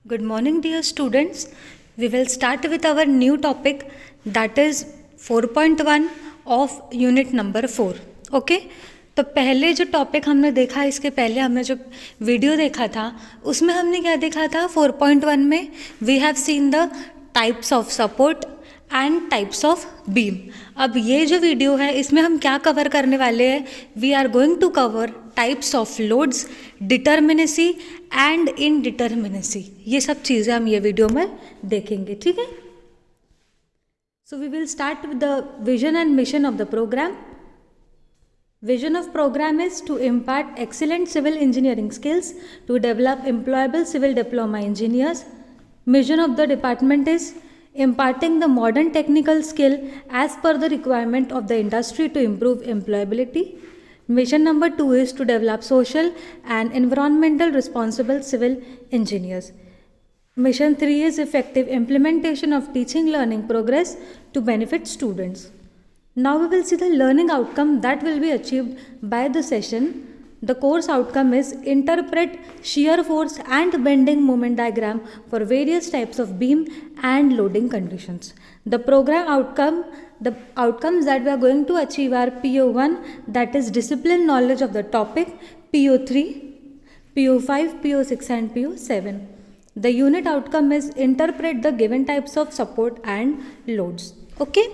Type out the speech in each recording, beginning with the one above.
Good morning, dear students. We will start with our new topic, that is 4.1 of unit number 4. Okay, तो पहले जो topic हमने देखा, इसके पहले हमने जो वीडियो देखा था उसमें हमने क्या देखा था? 4.1 में we have seen the types of support and types of beam. अब ये जो वीडियो है इसमें हम क्या कवर करने वाले हैं? We are going to cover types of loads, determinacy and indeterminacy. ये सब चीज़ें हम ये वीडियो में देखेंगे, ठीक है? So we will start with the vision and mission of the program. Vision of program is to impart excellent civil engineering skills to develop employable civil diploma engineers. Mission of the department is imparting the modern technical skill as per the requirement of the industry to improve employability. Mission number 2 is to develop social and environmental responsible civil engineers. Mission 3 is effective implementation of teaching learning progress to benefit students. Now we will see the learning outcome that will be achieved by the session. The course outcome is interpret shear force and bending moment diagram for various types of beam and loading conditions. The program outcome, the outcomes that we are going to achieve are PO1, that is discipline knowledge of the topic, PO3, PO5, PO6 and PO7. The unit outcome is interpret the given types of support and loads. Okay?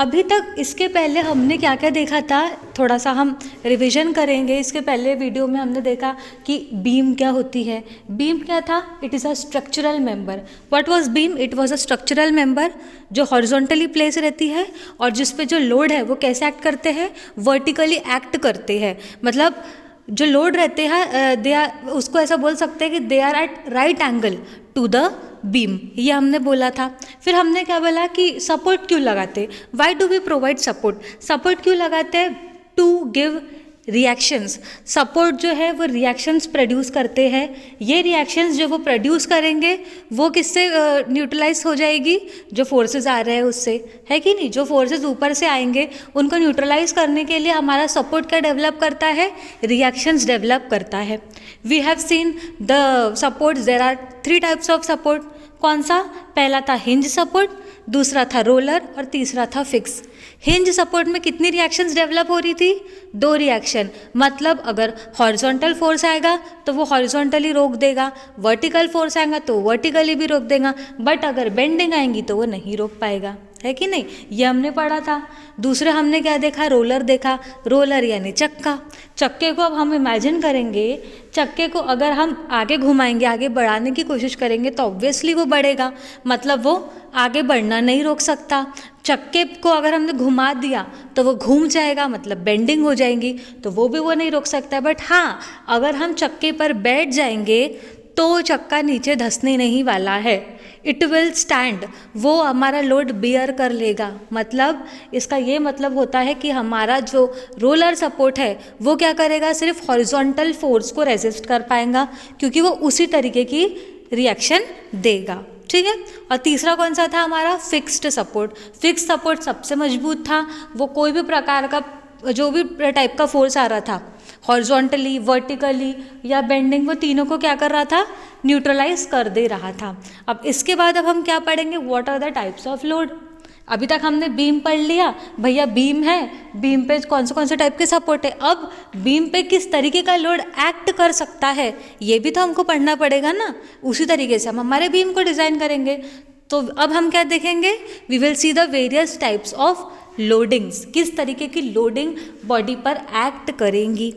अभी तक इसके पहले हमने क्या क्या देखा था, थोड़ा सा हम रिवीजन करेंगे. इसके पहले वीडियो में हमने देखा कि बीम क्या होती है. बीम क्या था? It is a structural member. What was beam? It was a structural member जो हॉरिजॉन्टली प्लेस रहती है और जिस पे जो लोड है वो कैसे एक्ट करते हैं? वर्टिकली एक्ट करते हैं. मतलब जो लोड रहते हैं दे आर, उसको ऐसा बोल सकते हैं कि they are at right angle to the beam. ये हमने बोला था. फिर हमने क्या बोला कि सपोर्ट क्यों लगाते? Why do we provide support? Support क्यों लगाते हैं? To give reactions. सपोर्ट जो है वो रिएक्शंस प्रोड्यूस करते हैं. ये रिएक्शंस जो वो प्रोड्यूस करेंगे वो किससे न्यूट्रलाइज हो जाएगी? जो फोर्सेस आ रहे हैं उससे, है कि नहीं? जो फोर्सेस ऊपर से आएंगे उनको न्यूट्रलाइज करने के लिए हमारा सपोर्ट क्या डेवलप करता है? रिएक्शंस डेवलप करता है. We have seen the supports. There are 3 types of support. कौन सा? पहला था हिंज सपोर्ट, दूसरा था रोलर और तीसरा था फिक्स. हिंज सपोर्ट में कितनी रिएक्शंस डेवलप हो रही थी? 2 रिएक्शन. मतलब अगर हॉरिजॉन्टल फोर्स आएगा तो वो हॉरिजॉन्टली रोक देगा, वर्टिकल फोर्स आएगा तो वर्टिकली भी रोक देगा, बट अगर बेंडिंग आएंगी तो वो नहीं रोक पाएगा, है कि नहीं? ये हमने पढ़ा था. दूसरे हमने क्या देखा? रोलर देखा. रोलर यानी चक्का. चक्के को अब हम इमेजिन करेंगे, चक्के को अगर हम आगे घुमाएंगे, आगे बढ़ाने की कोशिश करेंगे तो ऑब्वियसली वो बढ़ेगा, मतलब वो आगे बढ़ना नहीं रोक सकता. चक्के को अगर हमने घुमा दिया तो वो घूम जाएगा, मतलब बेंडिंग हो जाएंगी, तो वो भी वो नहीं रोक सकता. बट हाँ, अगर हम चक्के पर बैठ जाएंगे तो चक्का नीचे धंसने नहीं वाला है. It will stand. वो हमारा लोड बियर कर लेगा. मतलब इसका ये मतलब होता है कि हमारा जो रोलर सपोर्ट है वो क्या करेगा? सिर्फ हॉरिजॉन्टल फोर्स को रेजिस्ट कर पाएगा, क्योंकि वो उसी तरीके की रिएक्शन देगा, ठीक है? और तीसरा कौन सा था हमारा? Fixed support. फिक्स्ड सपोर्ट सबसे मजबूत था. वो कोई भी प्रकार का, जो भी टाइप का फोर्स आ रहा था, हॉरिजॉन्टली, वर्टिकली या बेंडिंग, वो तीनों को क्या कर रहा था? न्यूट्रलाइज कर दे रहा था. अब इसके बाद अब हम क्या पढ़ेंगे? What are the types of load. अभी तक हमने बीम पढ़ लिया. भैया बीम है, बीम पे कौन से टाइप के सपोर्ट है. अब बीम पे किस तरीके का लोड एक्ट कर सकता है ये भी तो हमको पढ़ना पड़ेगा ना. उसी तरीके से हम हमारे बीम को डिज़ाइन करेंगे. तो अब हम क्या देखेंगे? We will see the various types of loadings. किस तरीके की लोडिंग बॉडी पर एक्ट करेंगी.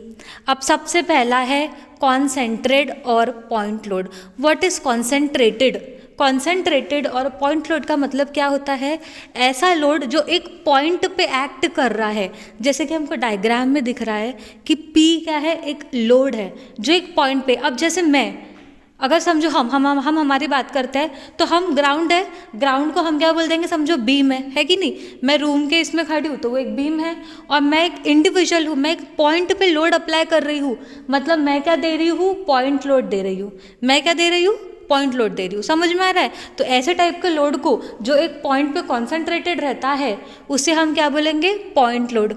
अब सबसे पहला है कॉन्सेंट्रेटेड और point load. What is concentrated? Concentrated और पॉइंट लोड का मतलब क्या होता है? ऐसा लोड जो एक पॉइंट पे एक्ट कर रहा है. जैसे कि हमको डायग्राम में दिख रहा है कि P क्या है? एक लोड है जो एक पॉइंट पे. अब जैसे मैं, अगर समझो हम हमारी बात करते हैं तो हम ग्राउंड है, ग्राउंड को हम क्या बोल देंगे? समझो बीम है कि नहीं? मैं रूम के इसमें खड़ी हूँ तो वो एक बीम है, और मैं एक इंडिविजुअल हूँ, मैं एक पॉइंट पे लोड अप्लाई कर रही हूँ, मतलब मैं क्या दे रही हूँ? पॉइंट लोड दे रही हूँ. मैं क्या दे रही हूँ? पॉइंट लोड दे रही हूँ. समझ में आ रहा है? तो ऐसे टाइप के लोड को जो एक पॉइंट पे कॉन्सेंट्रेटेड रहता है उसे हम क्या बोलेंगे? Point load.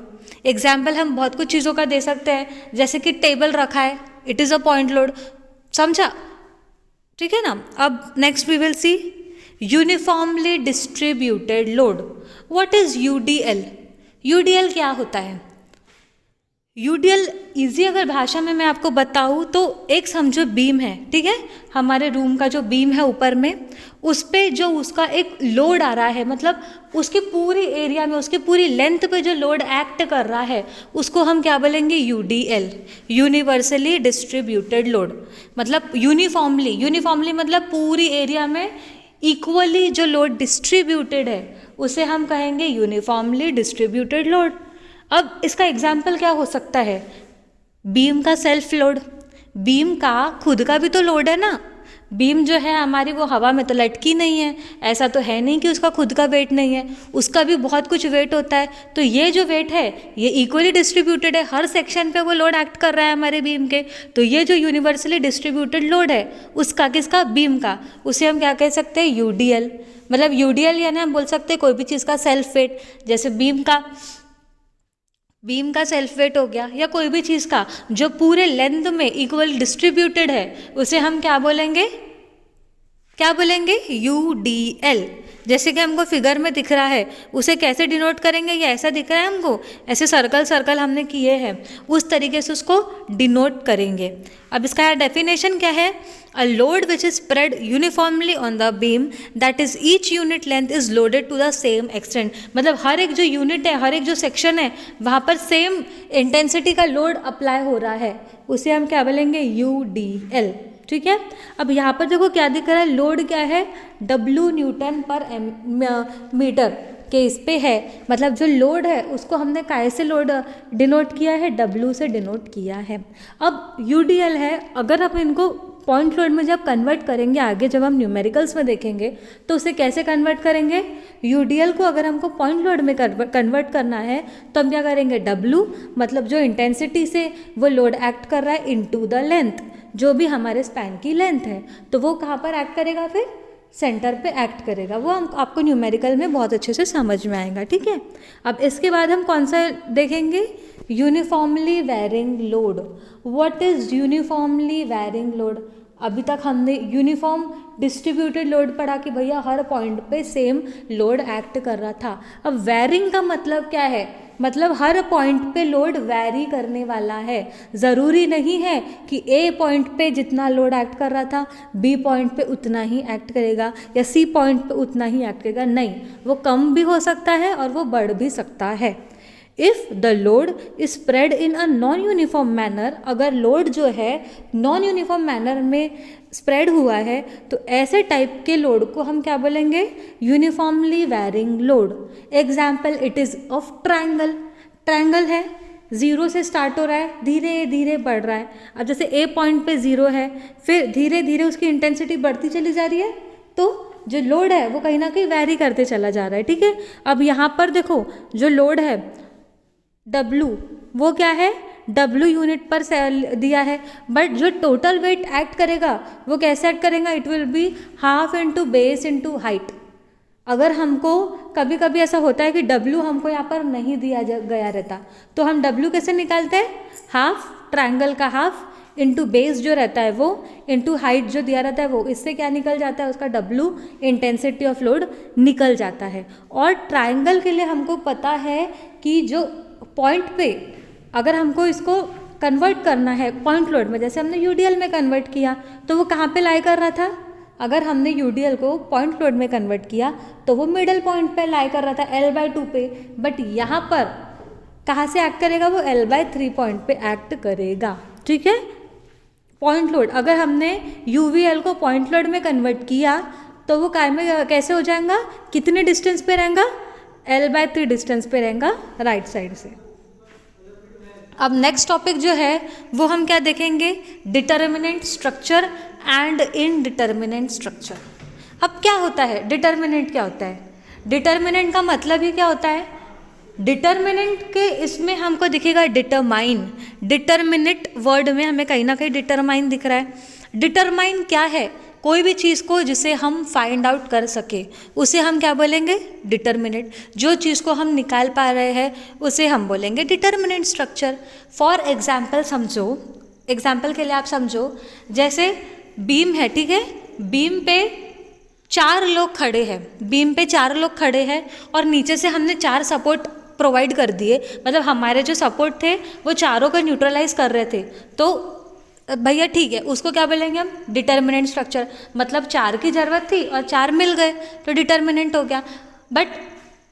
एग्जाम्पल हम बहुत कुछ चीज़ों का दे सकते हैं, जैसे कि टेबल रखा है, it is a point load. समझा? ठीक है ना। अब next we will see uniformly distributed load. What is UDL? UDL क्या होता है? यूडीएल इजी अगर भाषा में मैं आपको बताऊँ तो एक समझो बीम है, ठीक है, हमारे रूम का जो बीम है ऊपर में, उस पे जो उसका एक लोड आ रहा है, मतलब उसके पूरी एरिया में, उसकी पूरी लेंथ पे जो लोड एक्ट कर रहा है, उसको हम क्या बोलेंगे? UDL, universally distributed load. मतलब यूनिफॉर्मली मतलब पूरी एरिया में इक्वली जो लोड डिस्ट्रीब्यूटेड है उसे हम कहेंगे यूनिफॉर्मली डिस्ट्रीब्यूटेड लोड। अब इसका एग्जाम्पल क्या हो सकता है? बीम का सेल्फ लोड। बीम का खुद का भी तो लोड है ना। बीम जो है हमारी वो हवा में तो लटकी नहीं है, ऐसा तो है नहीं कि उसका खुद का वेट नहीं है, उसका भी बहुत कुछ वेट होता है। तो ये जो वेट है ये इक्वली डिस्ट्रीब्यूटेड है, हर सेक्शन पे वो लोड एक्ट कर रहा है हमारे बीम के। तो ये जो यूनिवर्सली डिस्ट्रीब्यूटेड लोड है उसका, किसका? बीम का, उसे हम क्या कह सकते हैं? यूडीएल। मतलब यूडीएल यानी हम बोल सकते हैं कोई भी चीज़ का सेल्फ वेट, जैसे बीम का सेल्फ वेट हो गया, या कोई भी चीज़ का जो पूरे लेंथ में इक्वल डिस्ट्रीब्यूटेड है उसे हम क्या बोलेंगे? यूडीएल। जैसे कि हमको फिगर में दिख रहा है, उसे कैसे डिनोट करेंगे? ये ऐसा दिख रहा है हमको, ऐसे सर्कल सर्कल हमने किए हैं, उस तरीके से उसको डिनोट करेंगे। अब इसका डेफिनेशन क्या है? A load which is spread uniformly on the beam that is each unit length is loaded to the same extent. मतलब हर एक जो यूनिट है, हर एक जो सेक्शन है, वहाँ पर सेम इंटेंसिटी का लोड अप्लाई हो रहा है, उसे हम क्या बोलेंगे? यूडीएल। ठीक है। अब यहाँ पर देखो क्या दिख रहा है, लोड क्या है? W न्यूटन पर मीटर के इस पे है। मतलब जो लोड है उसको हमने काय से लोड डिनोट किया है? W से डिनोट किया है। अब UDL है, अगर आप इनको पॉइंट लोड में जब कन्वर्ट करेंगे आगे, जब हम न्यूमेरिकल्स में देखेंगे तो उसे कैसे कन्वर्ट करेंगे? UDL को अगर हमको पॉइंट लोड में कन्वर्ट करना है तो हम क्या करेंगे? W मतलब जो इंटेंसिटी से वो लोड एक्ट कर रहा है इनटू द लेंथ, जो भी हमारे स्पैन की लेंथ है, तो वो कहाँ पर एक्ट करेगा? फिर सेंटर पे एक्ट करेगा। वो हम आपको न्यूमेरिकल में बहुत अच्छे से समझ में आएगा। ठीक है। अब इसके बाद हम कौन सा देखेंगे? Uniformly varying load. What is uniformly varying load? अभी तक हमने यूनिफॉर्म डिस्ट्रीब्यूटेड लोड पढ़ा कि भैया हर पॉइंट पे सेम लोड एक्ट कर रहा था। अब वेरिंग का मतलब क्या है? मतलब हर पॉइंट पे लोड वैरी करने वाला है। ज़रूरी नहीं है कि ए पॉइंट पे जितना लोड एक्ट कर रहा था बी पॉइंट पे उतना ही एक्ट करेगा, या सी पॉइंट पे उतना ही एक्ट करेगा। नहीं, वो कम भी हो सकता है और वो बढ़ भी सकता है। If the load is spread in a non uniform manner, अगर लोड जो है नॉन यूनिफॉर्म मैनर में स्प्रेड हुआ है तो ऐसे टाइप के लोड को हम क्या बोलेंगे? Uniformly varying load. Example, it is of triangle. Triangle है, ज़ीरो से स्टार्ट हो रहा है, धीरे धीरे बढ़ रहा है। अब जैसे ए पॉइंट पे ज़ीरो है, फिर धीरे धीरे उसकी इंटेंसिटी बढ़ती चली जा रही है, तो जो लोड है वो कहीं ना कहीं वैरी करते चला जा रहा है। ठीक है। अब यहाँ पर देखो जो लोड है W, वो क्या है? W यूनिट पर दिया है, बट जो टोटल वेट एक्ट करेगा वो कैसे एक्ट करेगा? It will be half into base into height. अगर हमको कभी कभी ऐसा होता है कि W हमको यहाँ पर नहीं दिया गया रहता, तो हम W कैसे निकालते हैं? हाफ, ट्रायंगल का हाफ इंटू बेस जो रहता है वो इंटू हाइट जो दिया रहता है वो, इससे क्या निकल जाता है? उसका W इंटेंसिटी ऑफ लोड निकल जाता है। और ट्रायंगल के लिए हमको पता है कि जो पॉइंट पे अगर हमको इसको कन्वर्ट करना है पॉइंट लोड में, जैसे हमने UDL में कन्वर्ट किया तो वो कहाँ पे लाई कर रहा था? अगर हमने UDL को पॉइंट लोड में कन्वर्ट किया तो वो मिडल पॉइंट पे लाई कर रहा था L/2 पे, बट यहाँ पर कहाँ से एक्ट करेगा? वो L/3 पॉइंट पे एक्ट करेगा। ठीक है। पॉइंट लोड अगर हमने UVL को पॉइंट लोड में कन्वर्ट किया तो वो कैसे हो जाएगा? कितने डिस्टेंस पे रहेगा? L/3 डिस्टेंस पे रहेगा राइट साइड से। अब नेक्स्ट टॉपिक जो है वो हम क्या देखेंगे? Determinant structure and indeterminate structure. अब क्या होता है? डिटर्मिनेंट क्या होता है? डिटर्मिनेंट का मतलब ही क्या होता है? डिटर्मिनेंट के इसमें हमको दिखेगा डिटरमाइन। डिटर्मिनेट वर्ड में हमें कहीं ना कहीं डिटरमाइन दिख रहा है। डिटरमाइन क्या है? कोई भी चीज़ को जिसे हम फाइंड आउट कर सके उसे हम क्या बोलेंगे? डिटर्मिनेंट। जो चीज़ को हम निकाल पा रहे हैं उसे हम बोलेंगे डिटर्मिनेंट स्ट्रक्चर। फॉर एग्जाम्पल समझो, एग्जाम्पल के लिए आप समझो, जैसे बीम है, ठीक है, बीम पे 4 लोग खड़े हैं, बीम पे 4 लोग खड़े हैं और नीचे से हमने 4 सपोर्ट प्रोवाइड कर दिए, मतलब हमारे जो सपोर्ट थे वो चारों को न्यूट्रलाइज कर रहे थे, तो भैया ठीक है, उसको क्या बोलेंगे हम, डिटर्मिनेंट स्ट्रक्चर। मतलब 4 की ज़रूरत थी और 4 मिल गए तो डिटर्मिनेंट हो गया। बट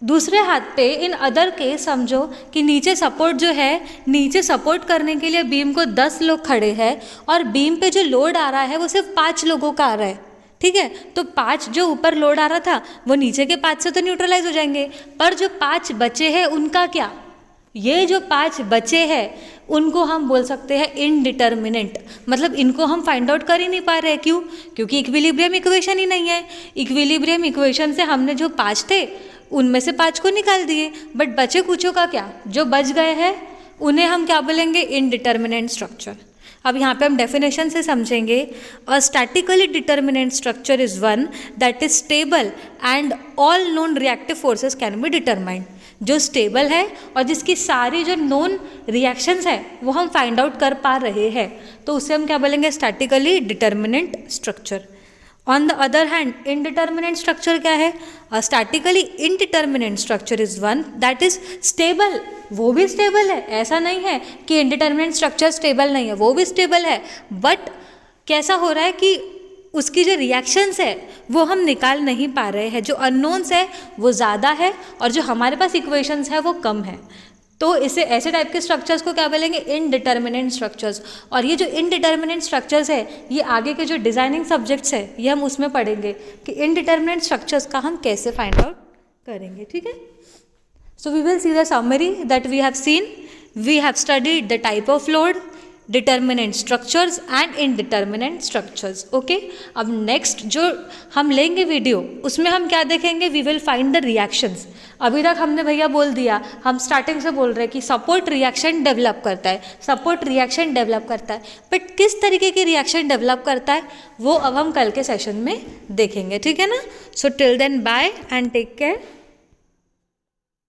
दूसरे हाथ पे इन अदर केस समझो कि नीचे सपोर्ट जो है, नीचे सपोर्ट करने के लिए बीम को 10 लोग खड़े हैं और बीम पे जो लोड आ रहा है वो सिर्फ 5 लोगों का आ रहा है, ठीक है। तो 5 जो ऊपर लोड आ रहा था वो नीचे के 5 से तो न्यूट्रलाइज हो जाएंगे, पर जो 5 बचे हैं उनका क्या, ये जो 5 बचे हैं उनको हम बोल सकते हैं इनडिटर्मिनेंट, मतलब इनको हम फाइंड आउट कर ही नहीं पा रहे हैं। क्यों? क्योंकि इक्विलिब्रियम इक्वेशन ही नहीं है। इक्विलिब्रियम इक्वेशन से हमने जो 5 थे उनमें से 5 को निकाल दिए, बट बचे कुछों का क्या, जो बच गए हैं उन्हें हम क्या बोलेंगे, इनडिटर्मिनेंट स्ट्रक्चर। अब यहाँ पे हम डेफिनेशन से समझेंगे। A statically determinate structure is one that is stable and all known reactive forces can be determined. जो स्टेबल है और जिसकी सारी जो नोन रिएक्शंस है वो हम फाइंड आउट कर पा रहे हैं, तो उसे हम क्या बोलेंगे, statically determinate structure. On the other hand indeterminate structure क्या है, statically indeterminate structure is one that is stable. वो भी स्टेबल है, ऐसा नहीं है कि इनडिटर्मिनेंट स्ट्रक्चर स्टेबल नहीं है, वो भी स्टेबल है, बट कैसा हो रहा है कि उसकी जो रिएक्शंस है वो हम निकाल नहीं पा रहे हैं, जो अननोन्स है वो ज़्यादा है और जो हमारे पास इक्वेशंस है वो कम है। तो इसे ऐसे टाइप के स्ट्रक्चर्स को क्या बोलेंगे, इनडिटर्मिनेंट स्ट्रक्चर्स। और ये जो इनडिटर्मिनेंट स्ट्रक्चर्स है ये आगे के जो डिज़ाइनिंग सब्जेक्ट्स है ये हम उसमें पढ़ेंगे कि इनडिटर्मिनेंट स्ट्रक्चर्स का हम कैसे फाइंड आउट करेंगे, ठीक है। So we will see the summary that we have seen. We have studied the type of load, determinant structures and indeterminate structures. Okay? अब next जो हम लेंगे वीडियो उसमें हम क्या देखेंगे, we will find the reactions. अभी तक हमने भैया बोल दिया, हम स्टार्टिंग से बोल रहे हैं कि सपोर्ट रिएक्शन डेवलप करता है, सपोर्ट रिएक्शन डेवलप करता है, बट किस तरीके की रिएक्शन डेवलप करता है वो अब हम कल के सेशन में देखेंगे, ठीक है ना। So till then bye and take care.